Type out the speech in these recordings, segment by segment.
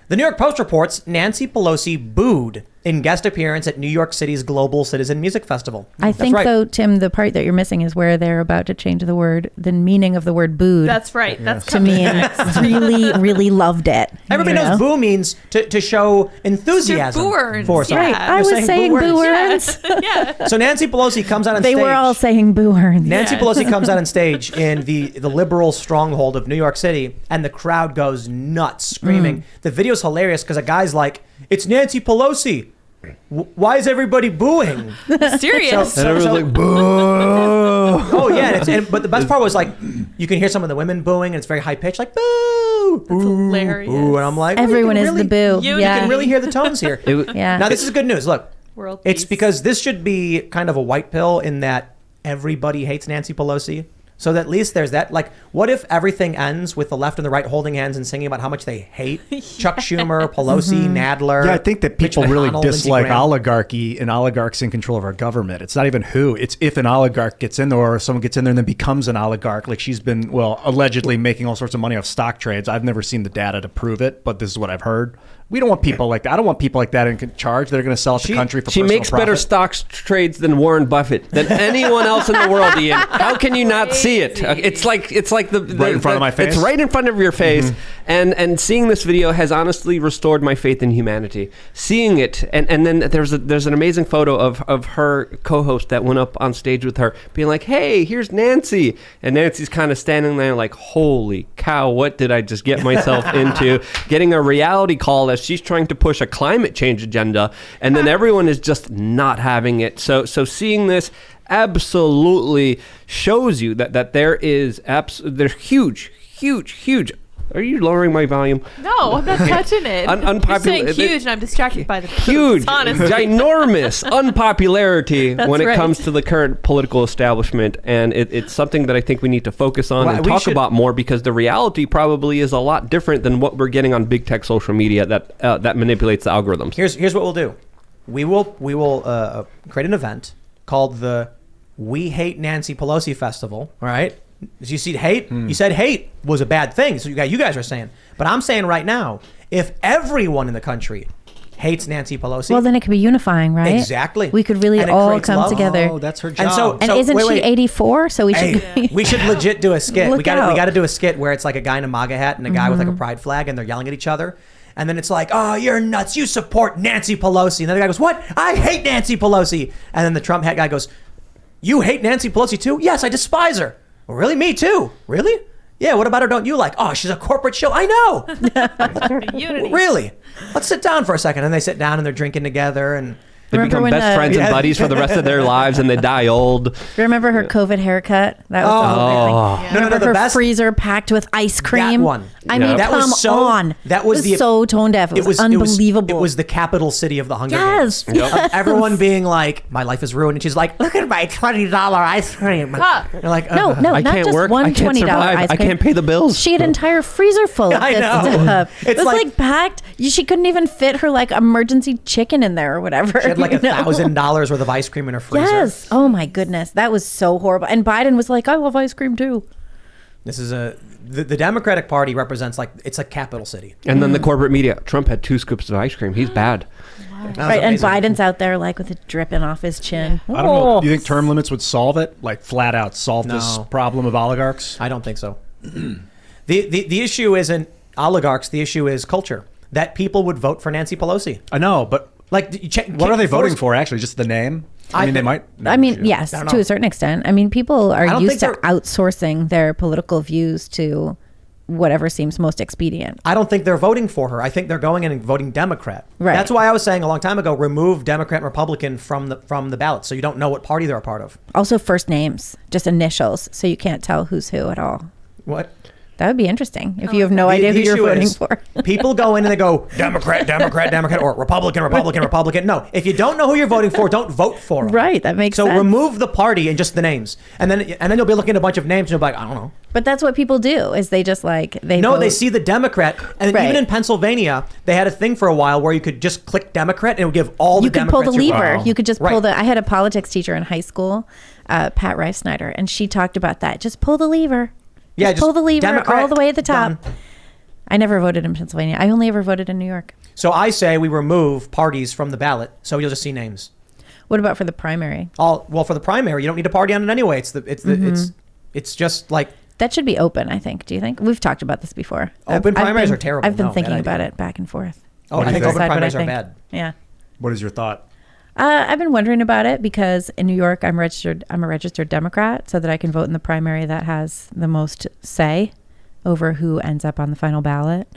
The New York Post reports Nancy Pelosi booed in guest appearance at New York City's Global Citizen Music Festival. I think, though, Tim, the part that you're missing is where they're about to change the meaning of the word booed. That's right. That's to mean really, really loved it. Everybody knows boo means to show enthusiasm for something. Right. I was saying boo-earns. Yeah. So Nancy Pelosi comes out on stage. They were all saying boo-earns. Nancy Pelosi comes out on stage in the liberal stronghold of New York City, and the crowd goes nuts, screaming. The video's hilarious because a guy's like, "It's Nancy Pelosi. Why is everybody booing?" Serious. And everyone's like, boo. Oh yeah, but the best part was like, you can hear some of the women booing, and it's very high pitched, like boo, That's hilarious. boo, and I'm like, everyone is the boo. You can really hear the tones here. Now this is good news. Look, it's because this should be kind of a white pill in that everybody hates Nancy Pelosi. So that at least there's that. Like, what if everything ends with the left and the right holding hands and singing about how much they hate Chuck Schumer, Pelosi, Nadler? Yeah, I think that people really dislike Lindsey Graham. oligarchy and oligarchs in control of our government. It's not even who. It's if an oligarch gets in there or someone gets in there and then becomes an oligarch. Like she's been, allegedly making all sorts of money off stock trades. I've never seen the data to prove it, but this is what I've heard. We don't want people like that. I don't want people like that in charge. They're going to sell out the country for personal She makes profit. better stock trades than Warren Buffett, than anyone else in the world, Ian. How can you not see it? It's like the right in front of my face. It's right in front of your face. And seeing this video has honestly restored my faith in humanity. Seeing it, and then there's an amazing photo of her co-host that went up on stage with her, being like, "Hey, here's Nancy," and Nancy's kind of standing there like, "Holy cow, what did I just get myself into?" Getting a reality call as she's trying to push a climate change agenda, and then everyone is just not having it. So seeing this absolutely shows you that there's huge. Are you lowering my volume? No, I'm not touching it. You're saying huge, and I'm distracted by the huge, poops, honestly. ginormous unpopularity when it right. comes to the current political establishment, and it's something that I think we need to focus on and talk about more, because the reality probably is a lot different than what we're getting on big tech social media that manipulates the algorithms. Here's what we'll do. We will create an event called the We Hate Nancy Pelosi Festival. All right. You see hate? You said hate was a bad thing. So you guys are saying. But I'm saying right now, if everyone in the country hates Nancy Pelosi. Well, then it could be unifying, right? Exactly. We could really all come together. Oh, that's her job. And isn't she 84? So we should. We should legit do a skit. Look We got to do a skit where it's like a guy in a MAGA hat and a guy with like a pride flag, and they're yelling at each other. And then it's like, "Oh, you're nuts. You support Nancy Pelosi." And then the guy goes, "What? I hate Nancy Pelosi." And then the Trump hat guy goes, "You hate Nancy Pelosi too?" "Yes, I despise her." "Well, really? Me too." "Really?" "Yeah, what about her don't you like?" "Oh, she's a corporate shill." "I know." Unity. "Really? Let's sit down for a second." And they sit down and they're drinking together, and they become best friends and buddies for the rest of their lives, and they die old. Remember her COVID haircut? That was the thing. No, the her best freezer packed with ice cream. That one. I mean, that come was so, on. That was it was so tone deaf. It was unbelievable. It was the capital city of the Hunger Games. Yes. Everyone being like, "My life is ruined," and she's like, "Look at my $20 ice cream." You're like, no, I not can't just work. one I can't $20 survive. ice cream. I can't pay the bills. She had an entire freezer full of I this know. stuff. It was like packed. She couldn't even fit her like emergency chicken in there or whatever. She had like $1,000 worth of ice cream in her freezer. Yes. Oh my goodness, that was so horrible. And Biden was like, "I love ice cream too." This is the Democratic Party represents it's a capital city. And then the corporate media. Trump had 2 scoops of ice cream. He's bad. Right, and Biden's out there like with it dripping off his chin. I don't know. Do you think term limits would solve it? Like flat out solve this No. problem of oligarchs? I don't think so. The issue isn't oligarchs. The issue is culture. That people would vote for Nancy Pelosi. I know, but Like, what are they voting for? Actually, just the name. I mean, they might. Yes, to a certain extent. I mean, people are used to outsourcing their political views to whatever seems most expedient. I don't think they're voting for her. I think they're going in and voting Democrat. Right. That's why I was saying a long time ago, remove Democrat and Republican from the ballot, so you don't know what party they're a part of. Also, first names, just initials, so you can't tell who's who at all. What? That would be interesting if you have no idea who you're voting for. People go in and they go, Democrat, Democrat, Democrat, or Republican, Republican, Republican. No, if you don't know who you're voting for, don't vote for them. Right, that makes sense. So remove the party and just the names. And then you'll be looking at a bunch of names and you'll be like, I don't know. But that's what people do, is they just vote. They see the Democrat. And even in Pennsylvania, they had a thing for a while where you could just click Democrat and it would give all the Democrats. You could pull the lever. Wow. You could just pull I had a politics teacher in high school, Pat Rice Snyder, and she talked about that. Just pull the lever. Just pull the lever Democrat, all the way at the top. done. I never voted in Pennsylvania. I only ever voted in New York. So I say we remove parties from the ballot, so you'll just see names. What about for the primary? Well, for the primary, you don't need to party on it anyway. It's just like that should be open. I think. Do you think we've talked about this before? Open primaries are terrible. I've been thinking about it back and forth. Oh, I think open primaries are bad. Yeah. What is your thought? I've been wondering about it because in New York, I'm a registered Democrat, so that I can vote in the primary that has the most say over who ends up on the final ballot.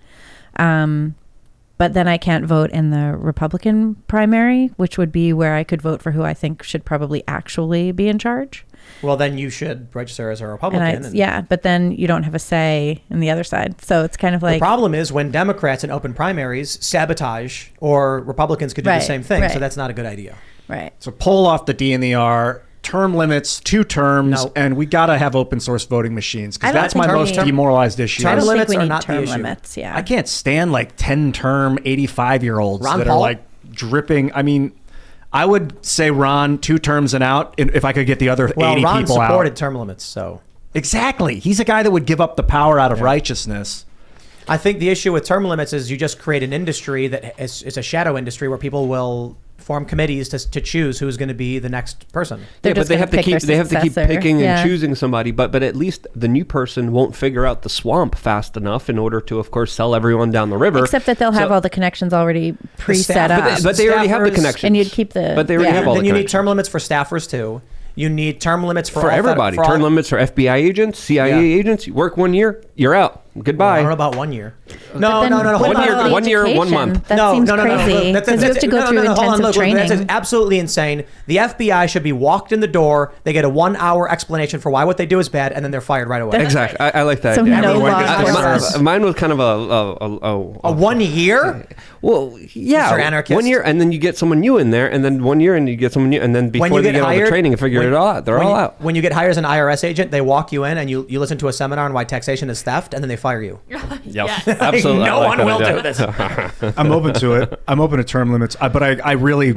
But then I can't vote in the Republican primary, which would be where I could vote for who I think should probably actually be in charge. Well, then you should register as a Republican. Yeah, but then you don't have a say in the other side. So it's kind of like... The problem is when Democrats in open primaries sabotage, or Republicans could do the same thing. Right. So that's not a good idea. Right. So pull off the D and the R, term limits, 2 terms, and we got to have open source voting machines because that's my most demoralized issue. Term limits are not term the issue. Limits, yeah. I can't stand like 10-term 85-year-olds that are like dripping. I mean... I would say Ron 2 terms and out if I could get the other 80 Ron people out. Ron supported term limits, so. Exactly. He's a guy that would give up the power out of righteousness. I think the issue with term limits is you just create an industry that is a shadow industry where people will form committees to choose who's going to be the next person. Yeah, but they have to keep picking and choosing somebody. But at least the new person won't figure out the swamp fast enough in order to, of course, sell everyone down the river. Except that they'll have all the connections already pre-set up. But they already have the connections. And you'd keep the... But they already have all the connections. Then you need term limits for staffers too. You need term limits for everybody. Term limits for FBI agents, CIA agents. You work 1 year, you're out. Goodbye. Well, I don't know about 1 year. No. 1 year, 1 month. That seems crazy. Because you have to go through intensive training. That's absolutely insane. The FBI should be walked in the door. They get a 1 hour explanation for why what they do is bad, and then they're fired right away. Exactly. I like that. So mine was kind of a 1 year. Well, yeah, anarchist. 1 year, and then you get someone new in there, and then 1 year, and you get someone new, and then before they get all the training and figure it all out, they're all out. When you get hired as an IRS agent, they walk you in, and you listen to a seminar on why taxation is theft, and then they fire you. Yes, absolutely. No one will do this. I'm open to it. I'm open to term limits, but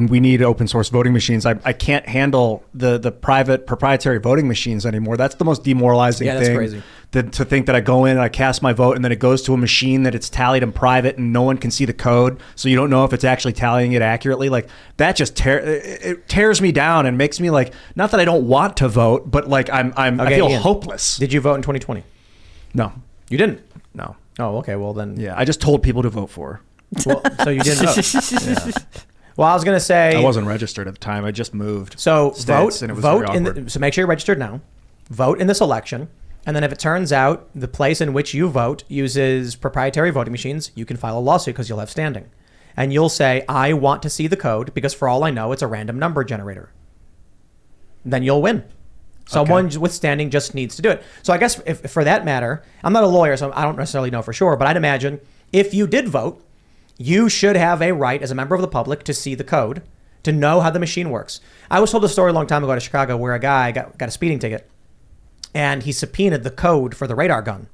we need open source voting machines. I can't handle the private proprietary voting machines anymore. That's the most demoralizing thing. That's crazy. To think that I go in and I cast my vote and then it goes to a machine that it's tallied in private and no one can see the code, so you don't know if it's actually tallying it accurately. Like that just tears me down and makes me like, not that I don't want to vote, but like I feel hopeless. Did you vote in 2020? No, you didn't. No. Oh, okay. Well then, yeah. I just told people to vote for. Well, so you didn't vote. Yeah. Well, I was gonna say I wasn't registered at the time. I just moved. So vote. So make sure you're registered now. Vote in this election. And then if it turns out the place in which you vote uses proprietary voting machines, you can file a lawsuit because you'll have standing. And you'll say, I want to see the code because for all I know, it's a random number generator. Then you'll win. Someone with standing just needs to do it. So I guess if for that matter, I'm not a lawyer, so I don't necessarily know for sure, but I'd imagine if you did vote, you should have a right as a member of the public to see the code, to know how the machine works. I was told a story a long time ago to Chicago where a guy got a speeding ticket. And he subpoenaed the code for the radar gun,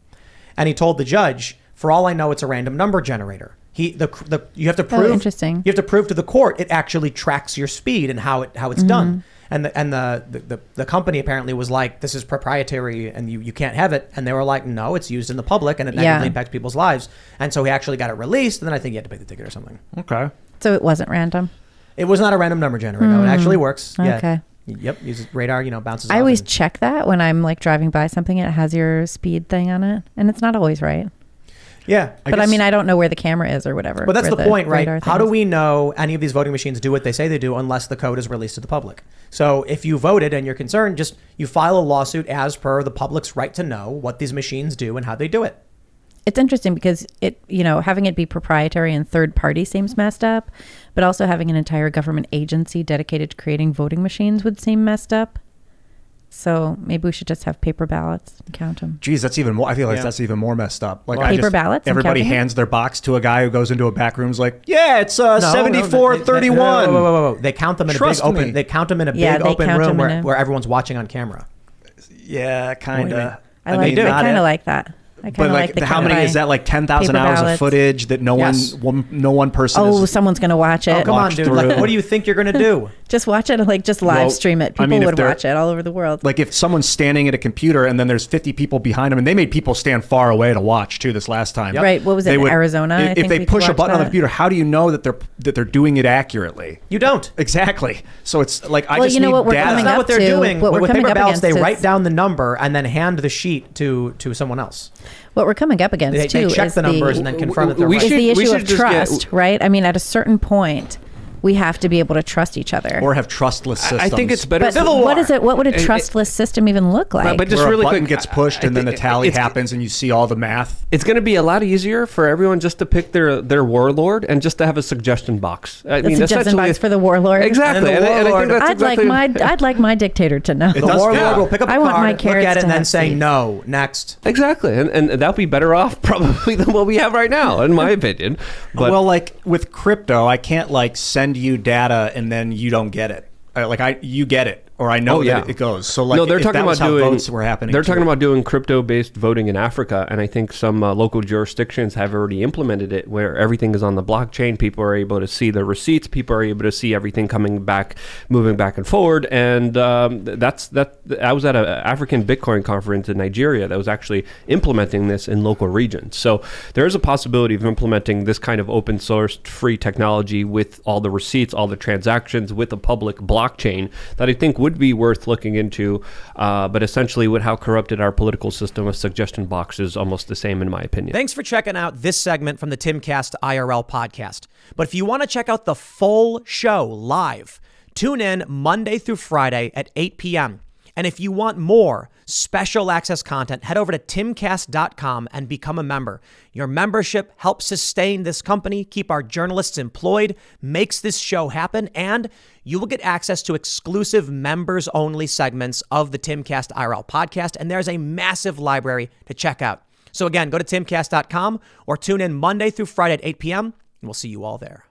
and he told the judge, "For all I know, it's a random number generator." You have to prove. Interesting. You have to prove to the court it actually tracks your speed and how it's done. And the company apparently was like, "This is proprietary, and you can't have it." And they were like, "No, it's used in the public, and it negatively impacts people's lives." And so he actually got it released, and then I think he had to pay the ticket or something. Okay. So it wasn't random. It was not a random number generator. No, it actually works. Okay. Yeah. Yep, uses radar, bounces off. I always check that when I'm like driving by something, it has your speed thing on it, and it's not always right. Yeah. But I mean, I don't know where the camera is or whatever. But that's the point, right? How do we know any of these voting machines do what they say they do unless the code is released to the public? So if you voted and you're concerned, just you file a lawsuit as per the public's right to know what these machines do and how they do it. It's interesting because having it be proprietary and third party seems messed up, but also having an entire government agency dedicated to creating voting machines would seem messed up. So maybe we should just have paper ballots and count them. Geez, that's even more. I feel like that's even more messed up. Like paper ballots. Everybody hands their box to a guy who goes into a back room. Is like, yeah, it's 7431. Whoa. They count them in a big open. They count them in a big open room where everyone's watching on camera. Yeah, kind of. I kind of like that. But like how many is that? Like 10,000 hours of footage that no one person. Someone's gonna watch it. Oh, come on, dude! Like, what do you think you're gonna do? Just watch it, like just live stream it. People would watch it all over the world. Like if someone's standing at a computer and then there's 50 people behind them, and they made people stand far away to watch too this last time. Yep. Right. What was it, Arizona? If they push a button on the computer, how do you know that they're doing it accurately? You don't. Exactly. So it's like, I just you know need what we're data. coming That's not up what they're to- doing. what we're With coming paper up ballots, they against write is- down the number and then hand the sheet to someone else. What we're coming up against They too check is the numbers and then confirm that they're right. is the we issue should of just trust, right? I mean, at a certain point, we have to be able to trust each other. Or have trustless systems. I think it's better. But what is it? What would a trustless system even look like? But just where really a button quick, gets pushed and then the tally happens and you see all the math. It's going to be a lot easier for everyone just to pick their warlord and just to have a suggestion box. I mean, suggestion essentially, box for the warlord. Exactly. And And I think that's exactly. I'd like my dictator to know. The warlord will pick up a I want my card, look carrots at it, to and then have say seeds. no. Next. Exactly, and that'll be better off probably than what we have right now, in my opinion. But Well, like with crypto, I can't like send you data and then you don't get it. You get it, or I know that it goes. So like, no, they're if talking that was about how doing votes were happening. They're too. talking about doing crypto-based voting in Africa, and I think some local jurisdictions have already implemented it, where everything is on the blockchain. People are able to see the receipts. People are able to see everything coming back, moving back and forward. And that's. I was at an African Bitcoin conference in Nigeria that was actually implementing this in local regions. So there is a possibility of implementing this kind of open source, free technology with all the receipts, all the transactions, with a public blockchain that I think would be worth looking into, but essentially with how corrupted our political system, a suggestion box is almost the same in my opinion. Thanks for checking out this segment from the Timcast IRL podcast. But if you want to check out the full show live, tune in Monday through Friday at 8 p.m. And if you want more special access content, head over to timcast.com and become a member. Your membership helps sustain this company, keep our journalists employed, makes this show happen, and you will get access to exclusive members-only segments of the Timcast IRL podcast, and there's a massive library to check out. So again, go to timcast.com or tune in Monday through Friday at 8 p.m., and we'll see you all there.